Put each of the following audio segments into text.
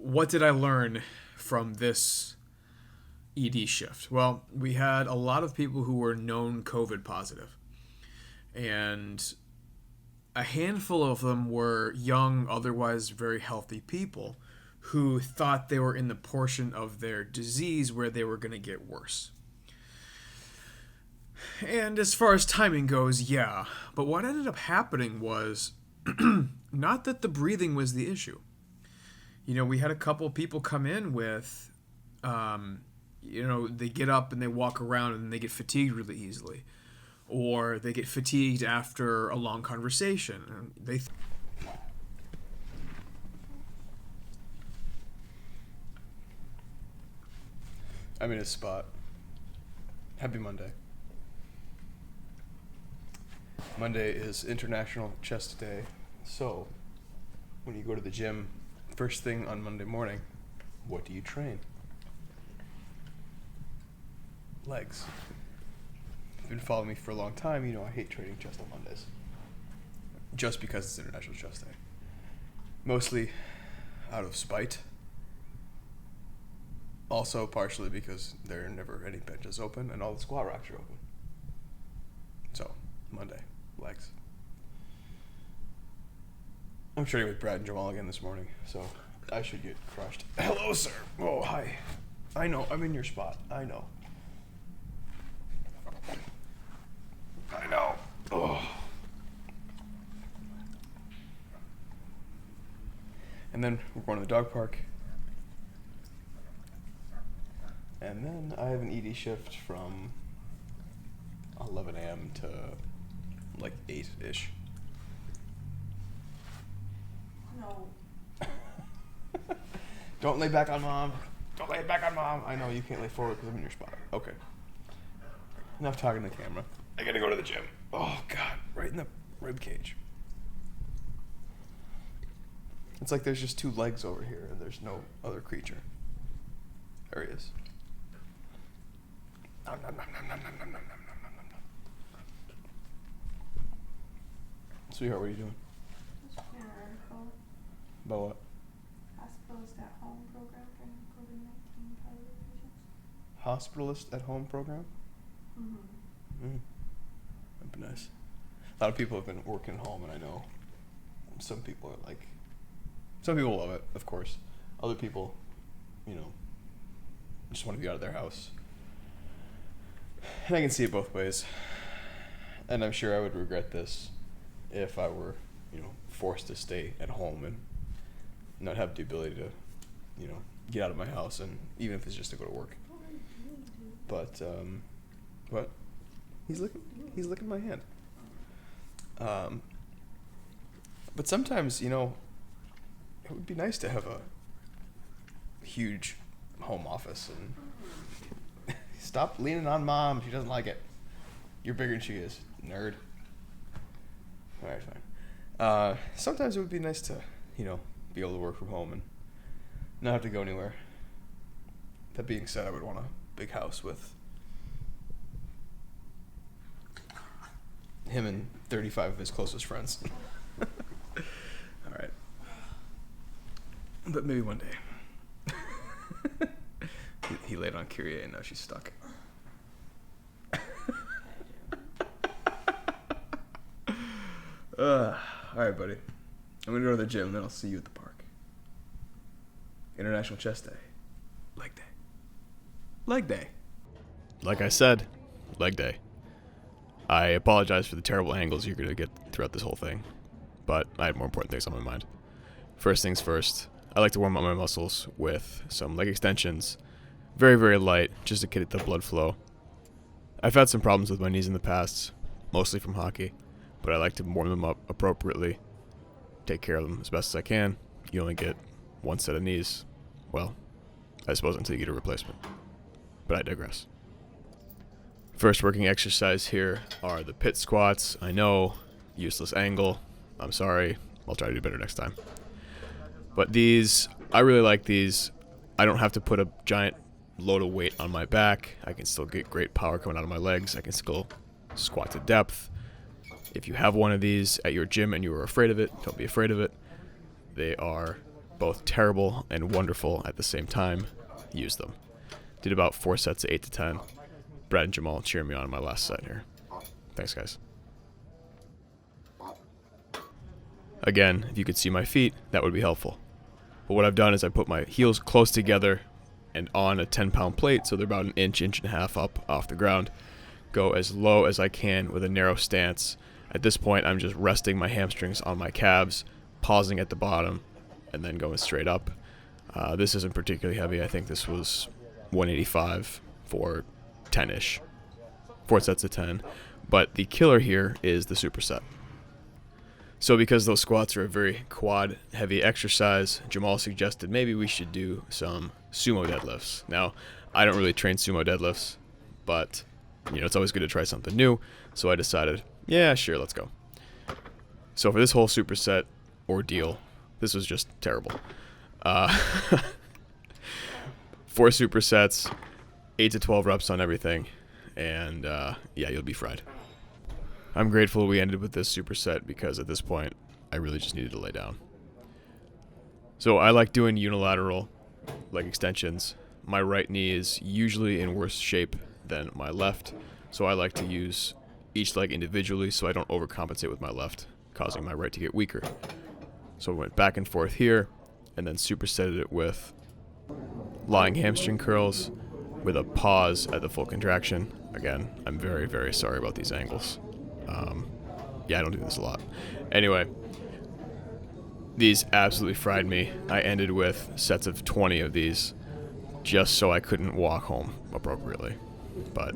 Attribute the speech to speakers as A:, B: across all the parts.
A: what did I learn from this ED shift? Well, we had a lot of people who were known COVID positive, and a handful of them were young, otherwise very healthy people who thought they were in the portion of their disease where they were going to get worse. And as far as timing goes, yeah. But what ended up happening was not that the breathing was the issue. We had a couple people come in with, they get up and they walk around and they get fatigued really easily. Or they get fatigued after a long conversation. And
B: I'm in a spot. Happy Monday. Monday is International Chest Day. So, when you go to the gym, first thing on Monday morning, what do you train? Legs. If you've been following me for a long time, you know I hate training chest on Mondays. Just because it's International Chest Day. Mostly out of spite. Also partially because there are never any benches open and all the squat racks are open. So, Monday, legs. I'm training with Brad and Jamal again this morning, so I should get crushed. Hello, sir. Oh, hi. I know, I'm in your spot. I know. Oh. And then we're going to the dog park. And then I have an ED shift from 11 a.m. to like 8-ish.
C: No.
B: Don't lay back on mom. Don't lay back on mom. I know you can't lay forward because I'm in your spot. Okay. Enough talking to the camera. I gotta go to the gym. Oh, God. Right in the rib cage. It's like there's just two legs over here and there's no other creature. There he is. Nom, nom, nom, nom, nom, nom, nom, nom, nom, nom, nom, nom. Sweetheart, what are you doing?
C: Just reading an article.
B: About what?
C: Hospitalist at home program during COVID-19 positive patients.
B: Hospitalist at home program?
C: Mm-hmm.
B: That'd be nice. A lot of people have been working at home, and I know some people are like, some people love it, of course. Other people, just want to be out of their house. And I can see it both ways. And I'm sure I would regret this if I were, forced to stay at home and not have the ability to, get out of my house, and even if it's just to go to work. But, what? He's licking my hand. But sometimes, it would be nice to have a huge home office and stop leaning on mom. She doesn't like it. You're bigger than she is, nerd. All right, fine. Sometimes it would be nice to, be able to work from home and not have to go anywhere. That being said, I would want a big house with him and 35 of his closest friends. All right. But maybe one day. He laid on Kyrie and now she's stuck. All right, buddy. I'm going to go to the gym, then I'll see you at the park. International Chest Day. Leg day. Leg day.
D: Like I said, leg day. I apologize for the terrible angles you're going to get throughout this whole thing, but I had more important things on my mind. First things first, I like to warm up my muscles with some leg extensions, very, very light, just to get the blood flow. I've had some problems with my knees in the past, mostly from hockey, but I like to warm them up appropriately, take care of them as best as I can. You only get one set of knees, well, I suppose until you get a replacement, but I digress. First working exercise here are the pit squats. I know, useless angle. I'm sorry. I'll try to do better next time. But these, I really like these. I don't have to put a giant load of weight on my back. I can still get great power coming out of my legs. I can still squat to depth. If you have one of these at your gym and you are afraid of it, don't be afraid of it. They are both terrible and wonderful at the same time, use them. Did about 4 sets of 8 to 10. Brad and Jamal cheering me on in my last set here. Thanks, guys. Again, if you could see my feet, that would be helpful. But what I've done is I put my heels close together and on a 10-pound plate, so they're about an inch and a half up off the ground. Go as low as I can with a narrow stance. At this point, I'm just resting my hamstrings on my calves, pausing at the bottom, and then going straight up. This isn't particularly heavy. I think this was 185 for 10-ish. 4 sets of 10. But the killer here is the superset. So because those squats are a very quad-heavy exercise, Jamal suggested maybe we should do some sumo deadlifts. Now, I don't really train sumo deadlifts, but it's always good to try something new. So I decided, yeah, sure, let's go. So for this whole superset ordeal, this was just terrible. 4 supersets, 8 to 12 reps on everything, and yeah, you'll be fried. I'm grateful we ended with this superset because at this point, I really just needed to lay down. So I like doing unilateral leg extensions. My right knee is usually in worse shape than my left, so I like to use each leg individually so I don't overcompensate with my left, causing my right to get weaker. So I went back and forth here, and then supersetted it with lying hamstring curls with a pause at the full contraction. Again, I'm very, very sorry about these angles. Yeah, I don't do this a lot. Anyway, these absolutely fried me. I ended with sets of 20 of these just so I couldn't walk home appropriately. But,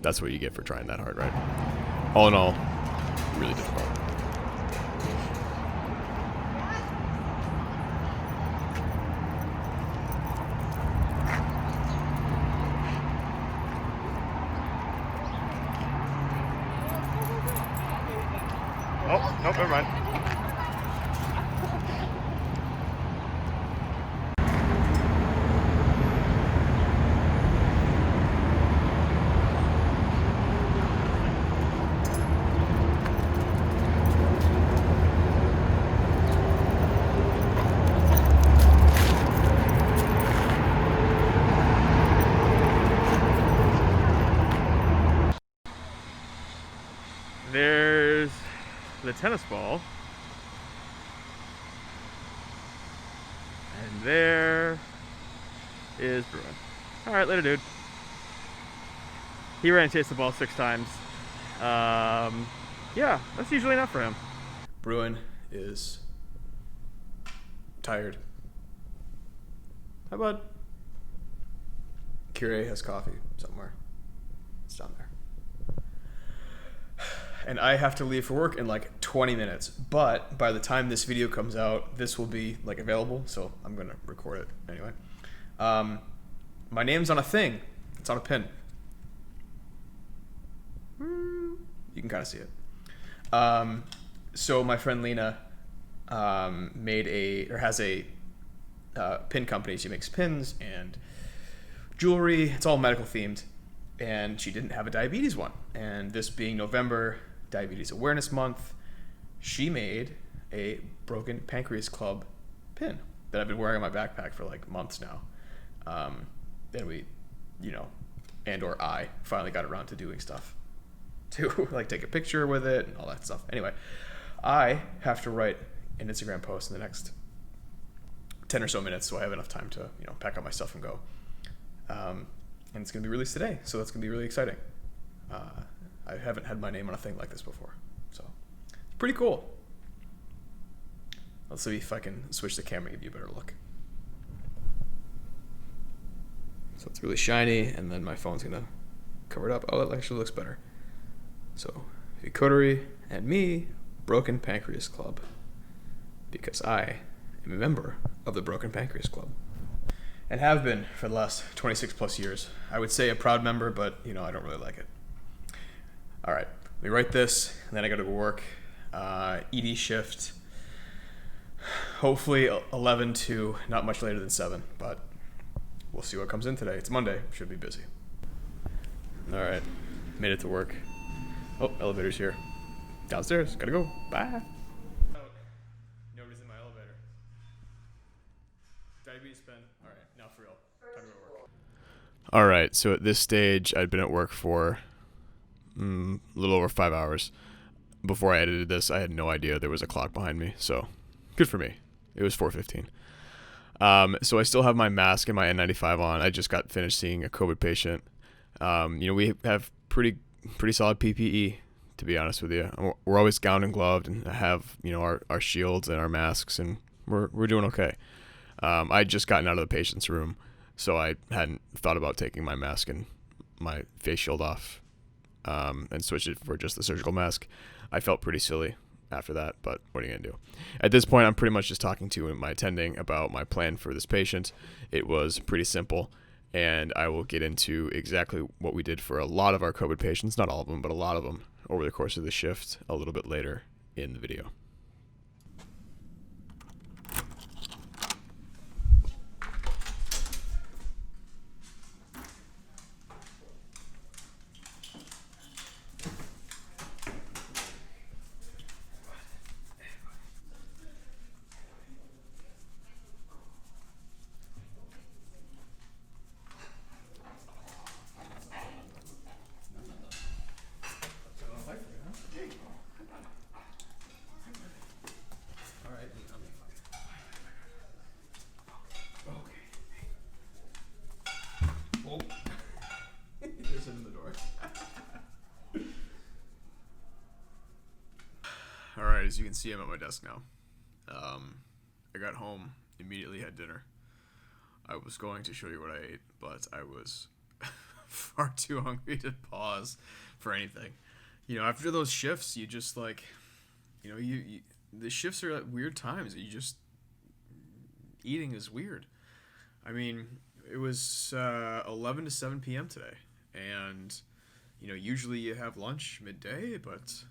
D: that's what you get for trying that hard, right? All in all, really difficult. Oh, nope, never mind. There's the tennis ball, and there is Bruin. All right, later, dude. He ran and chased the ball 6 times. Yeah, that's usually enough for him.
A: Bruin is tired. How about Kure has coffee somewhere? It's down there. And I have to leave for work in like 20 minutes. But by the time this video comes out, this will be like available. So I'm going to record it anyway. My name's on a thing. It's on a pin. You can kind of see it. So my friend Lena has a pin company. She makes pins and jewelry. It's all medical themed. And she didn't have a diabetes one. And this being November, Diabetes Awareness Month, she made a Broken Pancreas Club pin that I've been wearing on my backpack for like months now. Then we, and/or I finally got around to doing stuff to like take a picture with it and all that stuff. Anyway, I have to write an Instagram post in the next 10 or so minutes, so I have enough time to, pack up my stuff and go. And it's going to be released today, so that's going to be really exciting. I haven't had my name on a thing like this before, so it's pretty cool. Let's see if I can switch the camera and give you a better look. So it's really shiny, and then my phone's going to cover it up. Oh, it actually looks better. So, Coterie and me, Broken Pancreas Club, because I am a member of the Broken Pancreas Club. And have been for the last 26 plus years. I would say a proud member, but I don't really like it. All right, let me write this, and then I got to work. ED shift, hopefully 11 to not much later than 7, but we'll see what comes in today. It's Monday, should be busy. All right, made it to work. Oh, elevator's here. Downstairs, gotta go, bye. Nobody's in my elevator. All right, now for real. Time to go to work.
D: All right, so at this stage, I'd been at work for a little over 5 hours. Before I edited this, I had no idea there was a clock behind me, so good for me. It was 4:15. So I still have my mask and my N95 on. I just got finished seeing a COVID patient. We have pretty solid PPE, to be honest with you. We're always gowned and gloved and have, our shields and our masks, and we're doing okay. I'd just gotten out of the patient's room, so I hadn't thought about taking my mask and my face shield off and switch it for just the surgical mask. I felt pretty silly after that, but what are you going to do? At this point, I'm pretty much just talking to my attending about my plan for this patient. It was pretty simple, and I will get into exactly what we did for a lot of our COVID patients, not all of them, but a lot of them, over the course of the shift a little bit later in the video.
A: Alright, as you can see, I'm at my desk now. I got home, immediately had dinner. I was going to show you what I ate, but I was far too hungry to pause for anything. After those shifts, you just the shifts are at weird times. Eating is weird. I mean, it was 11 to 7 p.m. today, and usually you have lunch midday, but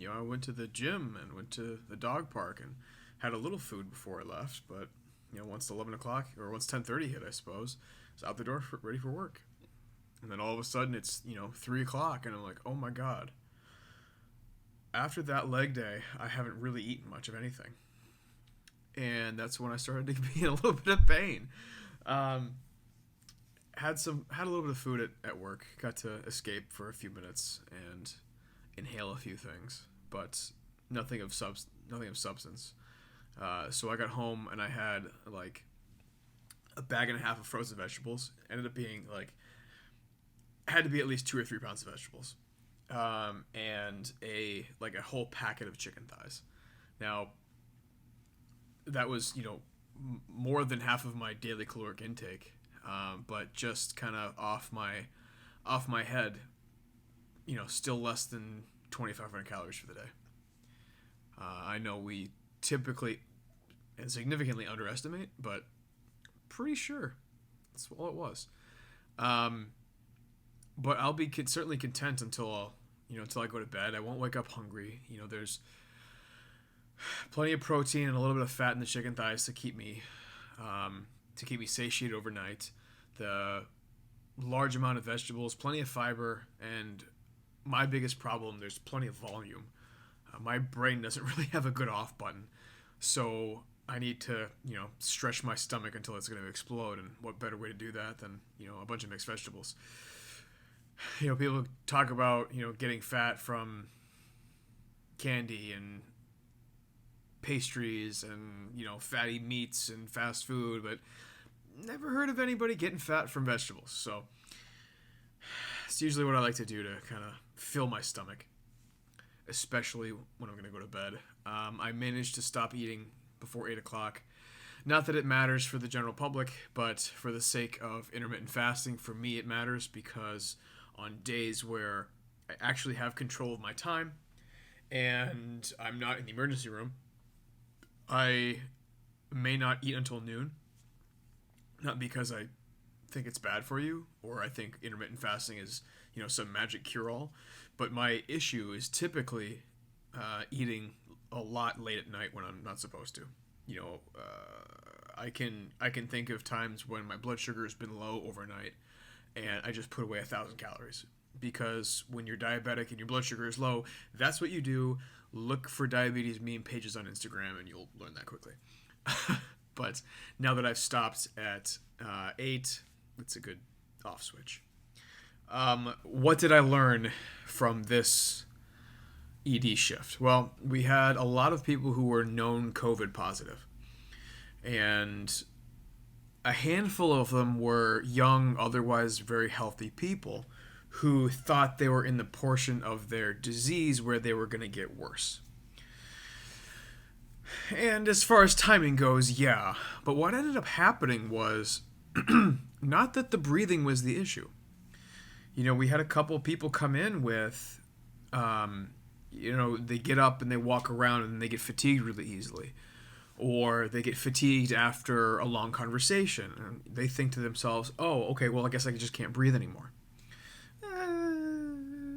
A: I went to the gym and went to the dog park and had a little food before I left, but once 11 o'clock or once 10:30 hit, I suppose, I was out the door ready for work, and then all of a sudden it's 3 o'clock, and I'm like, oh my god. After that leg day, I haven't really eaten much of anything, and that's when I started to be in a little bit of pain. Had a little bit of food at work, got to escape for a few minutes and inhale a few things, but nothing of substance. So I got home and I had like a bag and a half of frozen vegetables. Ended up being had to be at least 2 or 3 pounds of vegetables, and a whole packet of chicken thighs. Now that was more than half of my daily caloric intake, but just kind of off my head, still less than 2,500 calories for the day. I know we typically and significantly underestimate, but pretty sure that's all it was. But I'll be certainly content until I go to bed. I won't wake up hungry. There's plenty of protein and a little bit of fat in the chicken thighs to keep me satiated overnight. The large amount of vegetables, plenty of fiber, and my biggest problem, there's plenty of volume. My brain doesn't really have a good off button, so I need to stretch my stomach until it's going to explode, and what better way to do that than a bunch of mixed vegetables. People talk about getting fat from candy and pastries and fatty meats and fast food, but never heard of anybody getting fat from vegetables. So it's usually what I like to do to kind of fill my stomach, especially when I'm going to go to bed. I managed to stop eating before 8 o'clock. Not that it matters for the general public, but for the sake of intermittent fasting, for me it matters, because on days where I actually have control of my time and I'm not in the emergency room, I may not eat until noon. Not because I think it's bad for you or I think intermittent fasting is some magic cure-all, but my issue is typically eating a lot late at night when I'm not supposed to. I can think of times when my blood sugar has been low overnight and I just put away 1,000 calories, because when you're diabetic and your blood sugar is low, that's what you do. Look for diabetes meme pages on Instagram and you'll learn that quickly. But now that I've stopped at 8, it's a good off switch. What did I learn from this ED shift? Well, we had a lot of people who were known COVID positive, and a handful of them were young, otherwise very healthy people who thought they were in the portion of their disease where they were going to get worse. And as far as timing goes, yeah. But what ended up happening was not that the breathing was the issue. You know, we had a couple of people come in with, they get up and they walk around and they get fatigued really easily. Or they get fatigued after a long conversation. And they think to themselves, oh, okay, well, I guess I just can't breathe anymore.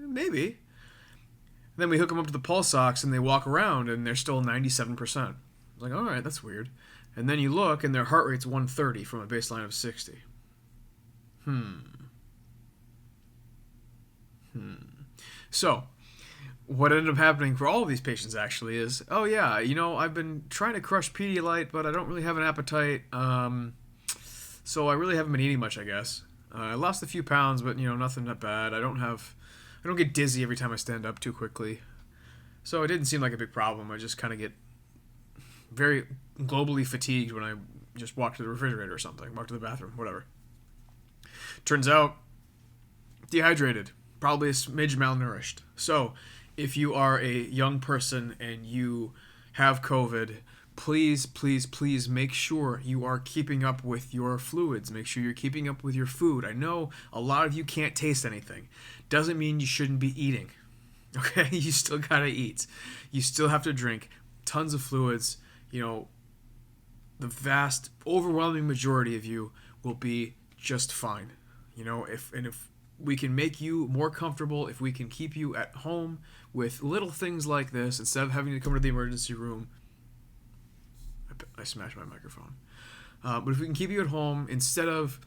A: Maybe. Then we hook them up to the pulse ox and they walk around and they're still 97%. It's like, all right, that's weird. And then you look and their heart rate's 130 from a baseline of 60. So, what ended up happening for all of these patients actually is, oh yeah, I've been trying to crush Pedialyte, but I don't really have an appetite. So I really haven't been eating much, I guess. I lost a few pounds, but nothing that bad. I don't get dizzy every time I stand up too quickly. So it didn't seem like a big problem. I just kind of get very globally fatigued when I just walk to the refrigerator or something, walk to the bathroom, whatever. Turns out, dehydrated, probably a smidge malnourished. So if you are a young person and you have COVID, please, please, please make sure you are keeping up with your fluids. Make sure you're keeping up with your food. I know a lot of you can't taste anything. Doesn't mean you shouldn't be eating. Okay? You still gotta eat. You still have to drink tons of fluids. The vast, overwhelming majority of you will be just fine. If we can make you more comfortable, if we can keep you at home with little things like this, instead of having to come to the emergency room. I smashed my microphone. But if we can keep you at home, instead of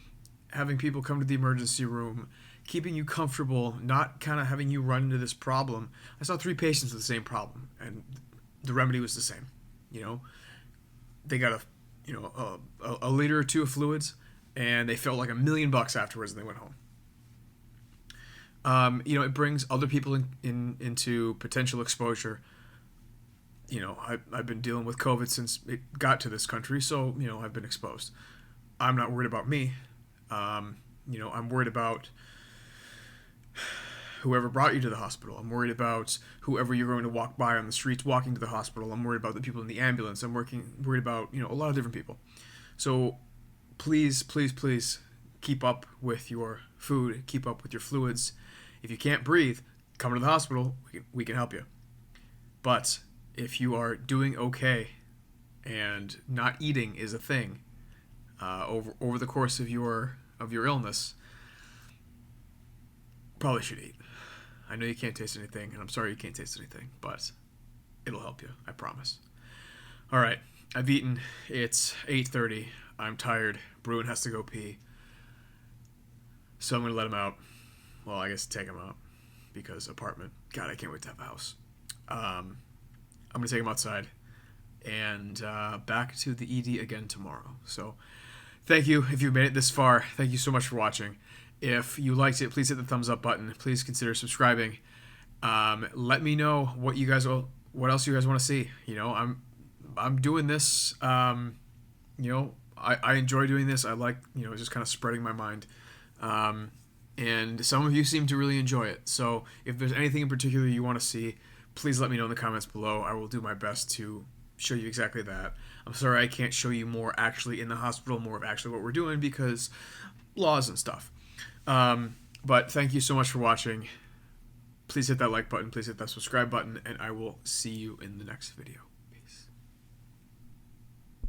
A: having people come to the emergency room, keeping you comfortable, not kind of having you run into this problem. I saw 3 patients with the same problem, and the remedy was the same. They got a liter or 2 of fluids, and they felt like $1 million afterwards, and they went home. It brings other people into potential exposure. I've been dealing with COVID since it got to this country, so, I've been exposed. I'm not worried about me. I'm worried about whoever brought you to the hospital. I'm worried about whoever you're going to walk by on the streets walking to the hospital. I'm worried about the people in the ambulance. I'm worried about, a lot of different people. So please, please, please keep up with your food, keep up with your fluids. If you can't breathe, come to the hospital. We can help you. But if you are doing okay and not eating is a thing over the course of your illness, probably should eat. I know you can't taste anything, and I'm sorry you can't taste anything, but it'll help you, I promise. All right, I've eaten. It's 8:30. I'm tired. Bruin has to go pee. So I'm going to let him out. Well, I guess take him out because apartment. God, I can't wait to have a house. I'm going to take him outside and back to the ED again tomorrow. So thank you if you've made it this far. Thank you so much for watching. If you liked it, please hit the thumbs up button. Please consider subscribing. Let me know what else you guys want to see. I'm doing this. I enjoy doing this. I like just kind of spreading my mind. And some of you seem to really enjoy it. So if there's anything in particular you want to see, please let me know in the comments below. I will do my best to show you exactly that. I'm sorry I can't show you more actually in the hospital, more of actually what we're doing because laws and stuff. But thank you so much for watching. Please hit that like button. Please hit that subscribe button. And I will see you in the next video.